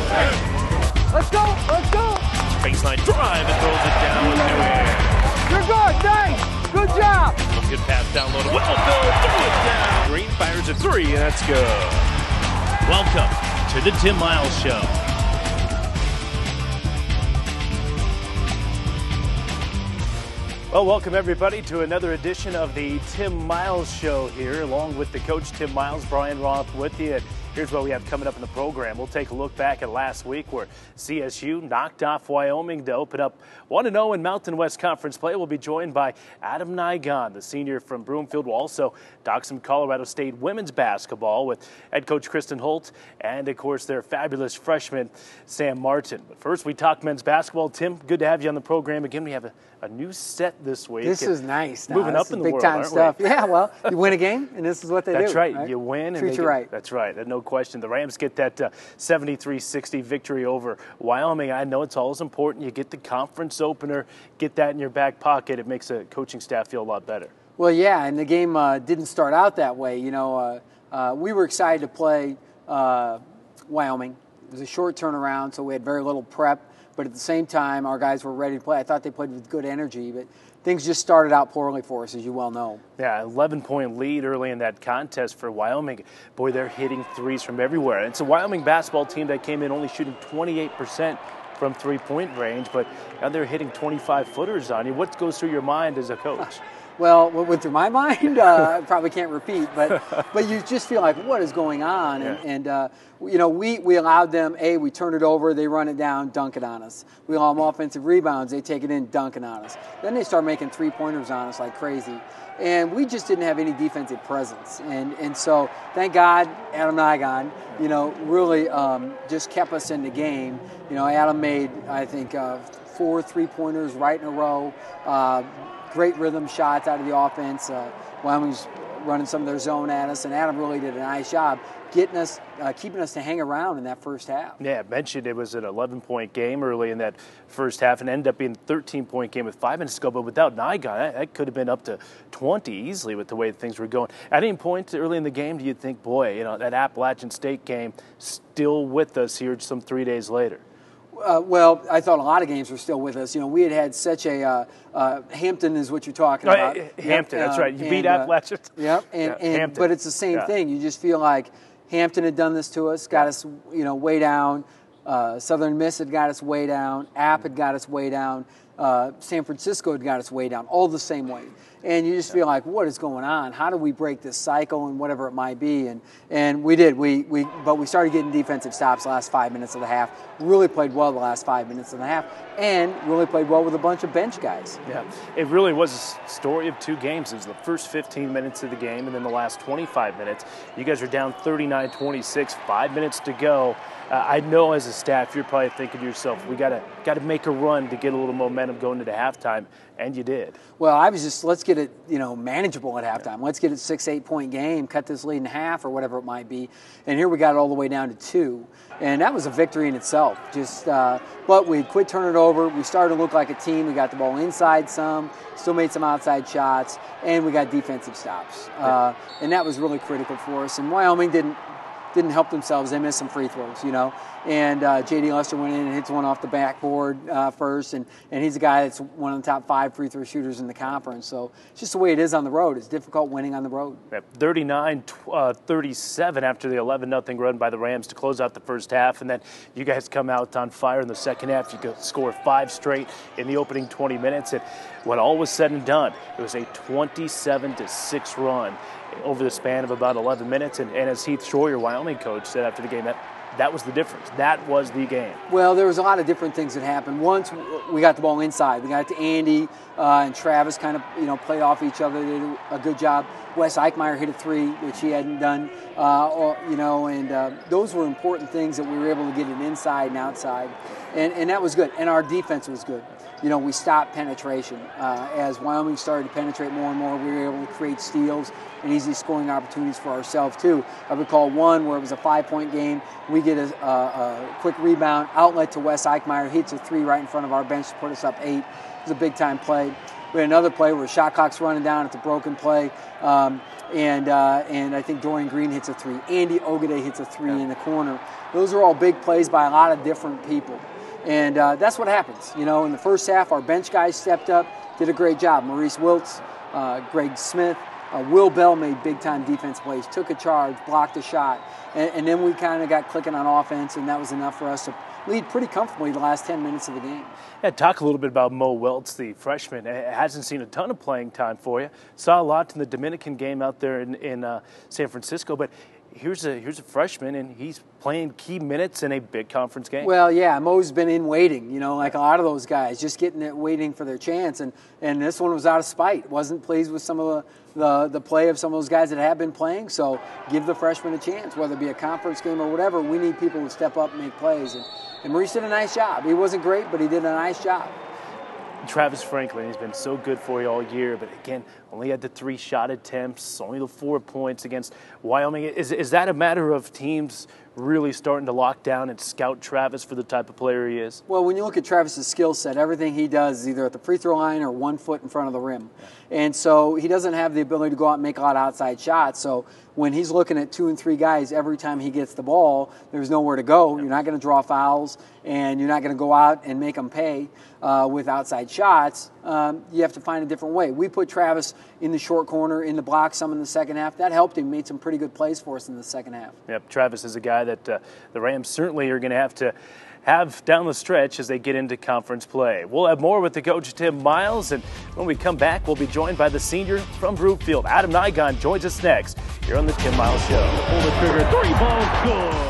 Let's go, let's go. Baseline drive and throws it down with no air. You're good, nice, good job. Good pass down low to Wellfield, throw it down. Green fires a three, and that's good. Welcome to the Tim Miles Show. Well, welcome everybody to another edition of the Tim Miles Show here, along with the coach Tim Miles, Brian Roth with you. Here's what we have coming up in the program. We'll take a look back at last week where CSU knocked off Wyoming to open up 1-0 in Mountain West Conference play. We'll be joined by Adam Nygon, the senior from Broomfield. We'll also talk some Colorado State women's basketball with head coach Kristen Holt and, of course, their fabulous freshman, Sam Martin. But first, we talk men's basketball. Tim, good to have you on the program again. We have a new set this week. This is nice. Moving up in the world, big-time stuff. We? Yeah, well, you win a game, and this is what they do. That's right. You win. Treat you right. That's right. No question. The Rams get that 73-60 victory over Wyoming. I know it's always important. You get the conference opener, get that in your back pocket. It makes a coaching staff feel a lot better. Well, yeah, and the game didn't start out that way. You know, we were excited to play Wyoming. It was a short turnaround, so we had very little prep. But at the same time, our guys were ready to play. I thought they played with good energy, but things just started out poorly for us, as you well know. Yeah, 11-point lead early in that contest for Wyoming. Boy, they're hitting threes from everywhere. It's a Wyoming basketball team that came in only shooting 28% from three-point range, but now they're hitting 25-footers on you. What goes through your mind as a coach? Well, what went through my mind, I probably can't repeat, but you just feel like, what is going on? Yeah. And you know, we allowed them, we turn it over, they run it down, dunk it on us. We allow them offensive rebounds, they take it in, dunk it on us. Then they start making three-pointers on us like crazy. And we just didn't have any defensive presence. And so, thank God, Adam Nygon, you know, really just kept us in the game. You know, Adam made, I think, 4 three-pointers right in a row. Great rhythm shots out of the offense. Wyoming's running some of their zone at us, and Adam really did a nice job getting us, keeping us to hang around in that first half. Yeah, I mentioned it was an 11-point game early in that first half and ended up being a 13-point game with 5 minutes to go. But without Nygon, that could have been up to 20 easily with the way things were going. At any point early in the game, do you think, boy, you know, that Appalachian State game still with us here some 3 days later? Well, I thought a lot of games were still with us. You know, we had such a Hampton is what you're talking about. Hampton, that's right. You beat Appalachian. Yep, but it's the same thing. You just feel like Hampton had done this to us, got us, you know, way down. Southern Miss had got us way down. App had got us way down. San Francisco had got us way down, all the same way. And you just feel like, what is going on? How do we break this cycle and whatever it might be? And we did. But we started getting defensive stops the last 5 minutes of the half. Really played well the last 5 minutes of the half, and really played well with a bunch of bench guys. Yeah, it really was a story of 2 games. It was the first 15 minutes of the game, and then the last 25 minutes. You guys are down 39-26, 5 minutes to go. I know as a staff, you're probably thinking to yourself, we got to make a run to get a little momentum going into halftime, and you did. Well, I was just, let's get it, you know, manageable at halftime. Let's get it 6-8 point game, cut this lead in half or whatever it might be. And here we got it all the way down to 2. And that was a victory in itself. Just, but we quit turning it over. We started to look like a team. We got the ball inside some, still made some outside shots, and we got defensive stops. And that was really critical for us. And Wyoming didn't help themselves. They missed some free throws, you know. And J.D. Lester went in and hits one off the backboard first, and he's a guy that's one of the top 5 free throw shooters in the conference. So it's just the way it is on the road. It's difficult winning on the road. 39-37 after the 11-0 run by the Rams to close out the first half, and then you guys come out on fire in the second half. You could score 5 straight in the opening 20 minutes, and when all was said and done, it was a 27-6 run over the span of about 11 minutes. And as Heath Shore, your Wyoming coach, said after the game, that was the difference. That was the game. Well, there was a lot of different things that happened. Once we got the ball inside, we got it to Andy and Travis kind of, you know, played off each other. They did a good job. Wes Eichmeyer hit a 3, which he hadn't done, you know, and those were important things that we were able to get it inside and outside. And that was good. And our defense was good. You know, we stopped penetration. As Wyoming started to penetrate more and more, we were able to create steals and easy scoring opportunities for ourselves, too. I recall one where it was a 5-point game. We get a quick rebound, outlet to Wes Eichmeyer. He hits a 3 right in front of our bench to put us up 8. It was a big-time play. We had another play where shot clock's running down. It's a broken play. And I think Dorian Green hits a 3. Andy Ogaday hits a 3 in the corner. Those are all big plays by a lot of different people. And that's what happens. You know, in the first half, our bench guys stepped up, did a great job. Maurice Wiltz, Greg Smith, Will Bell made big-time defense plays, took a charge, blocked a shot. And then we kind of got clicking on offense, and that was enough for us to lead pretty comfortably the last 10 minutes of the game. Yeah, talk a little bit about Mo Welts, the freshman. Hasn't seen a ton of playing time for you. Saw a lot in the Dominican game out there in San Francisco, but here's a freshman, and he's playing key minutes in a big conference game. Well, yeah, Mo's been in waiting, you know, like a lot of those guys, just getting it, waiting for their chance. And this one was out of spite. Wasn't pleased with some of the play of some of those guys that have been playing. So give the freshman a chance, whether it be a conference game or whatever. We need people who step up and make plays. And Maurice did a nice job. He wasn't great, but he did a nice job. Travis Franklin, he's been so good for you all year, but again, only had the 3 shot attempts, only the 4 points against Wyoming. Is that a matter of teams really starting to lock down and scout Travis for the type of player he is? Well, when you look at Travis's skill set, everything he does is either at the free throw line or 1 foot in front of the rim. Yeah. And so he doesn't have the ability to go out and make a lot of outside shots. So when he's looking at 2 and 3 guys every time he gets the ball, there's nowhere to go. Yeah. You're not going to draw fouls, and you're not going to go out and make them pay with outside shots. You have to find a different way. We put Travis in the short corner, in the block some in the second half. That helped him, made some pretty good plays for us in the second half. Yep, Travis is a guy that the Rams certainly are going to have down the stretch as they get into conference play. We'll have more with the coach, Tim Miles, and when we come back, we'll be joined by the senior from Brookfield, Adam Nigon, joins us next here on the Tim Miles Show. Pull the trigger, 3 ball, good.